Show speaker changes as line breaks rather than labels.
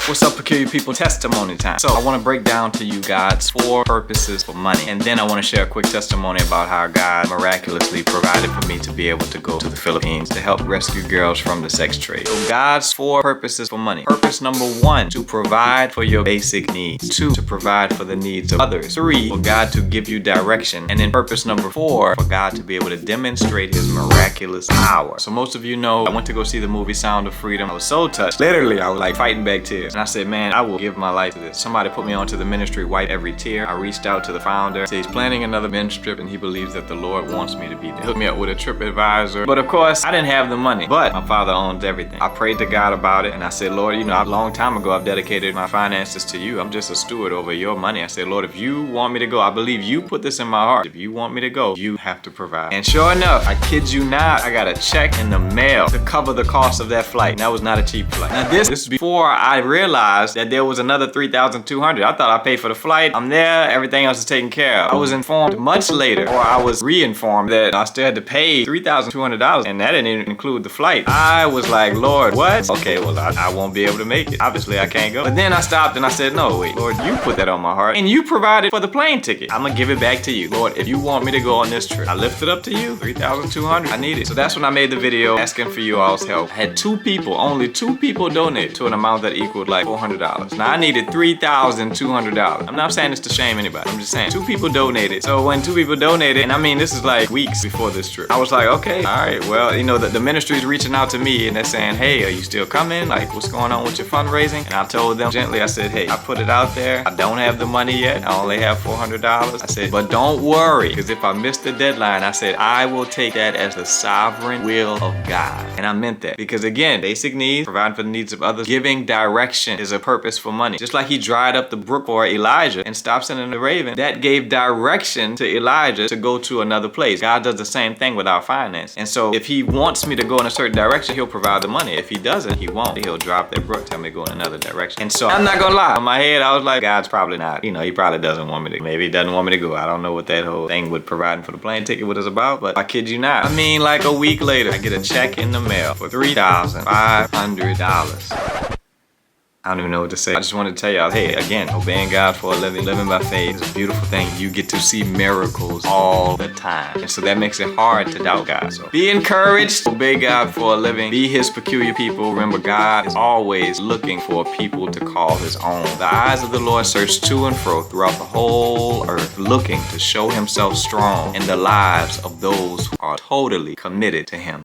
What's up, peculiar people? Testimony time. So I want to break down to you God's 4 purposes for money, and then I want to share a quick testimony about how God miraculously provided for me to be able to go to the Philippines to help rescue girls from the sex trade. So God's 4 purposes for money. Purpose number 1, to provide for your basic needs. 2, to provide for the needs of others. 3, for God to give you direction. And then purpose number 4, for God to be able to demonstrate his miraculous power. So most of you know, I went to go see the movie Sound of Freedom. I was so touched. Literally, I was like fighting back tears. And I said, man, I will give my life to this. Somebody put me onto the ministry, Wipe Every Tear. I reached out to the founder. Said he's planning another men's trip and he believes that the Lord wants me to be there. Hooked me up with a trip advisor. But of course, I didn't have the money. But my father owns everything. I prayed to God about it and I said, Lord, you know, a long time ago, I've dedicated my finances to you. I'm just a steward over your money. I said, Lord, if you want me to go, I believe you put this in my heart. If you want me to go, you have to provide. And sure enough, I kid you not, I got a check in the mail to cover the cost of that flight. And that was not a cheap flight. Now this is before I realized that there was another $3,200. I thought I paid for the flight. I'm there, everything else is taken care of. I was informed much later, or I was re-informed, that I still had to pay $3,200, and that didn't even include the flight. I was like, Lord, what? Okay, well, I won't be able to make it. Obviously, I can't go. But then I stopped and I said, no, wait, Lord, you put that on my heart, and you provided for the plane ticket. I'm gonna give it back to you. Lord, if you want me to go on this trip, I lift it up to you, $3,200. I need it. So that's when I made the video asking for you all's help. I had 2 people, only 2 people donate to an amount that equaled like $400. Now I needed $3,200. I'm not saying this to shame anybody. I'm just saying 2 people donated. So when 2 people donated, and I mean, this is like weeks before this trip, I was like, okay, all right, well, you know, the ministry's reaching out to me and they're saying, hey, are you still coming? Like, what's going on with your fundraising? And I told them gently, I said, hey, I put it out there. I don't have the money yet. I only have $400. I said, but don't worry, because if I miss the deadline, I said, I will take that as the sovereign will of God. And I meant that because, again, basic needs, providing for the needs of others, giving direction is a purpose for money. Just like he dried up the brook for Elijah and stopped sending the raven, that gave direction to Elijah to go to another place. God does the same thing with our finance. And so if he wants me to go in a certain direction, he'll provide the money. If he doesn't, he won't. He'll drop that brook, tell me to go in another direction. And so I'm not gonna lie, in my head, I was like, God's probably not, you know, he probably doesn't want me to, maybe he doesn't want me to go. I don't know what that whole thing with providing for the plane ticket was about, but I kid you not. I mean, like a week later, I get a check in the mail for $3,500. I don't even know what to say. I just wanted to tell y'all, hey, again, obeying God for a living, living by faith is a beautiful thing. You get to see miracles all the time. And so that makes it hard to doubt God. So be encouraged, obey God for a living, be his peculiar people. Remember, God is always looking for people to call his own. The eyes of the Lord search to and fro throughout the whole earth, looking to show himself strong in the lives of those who are totally committed to him.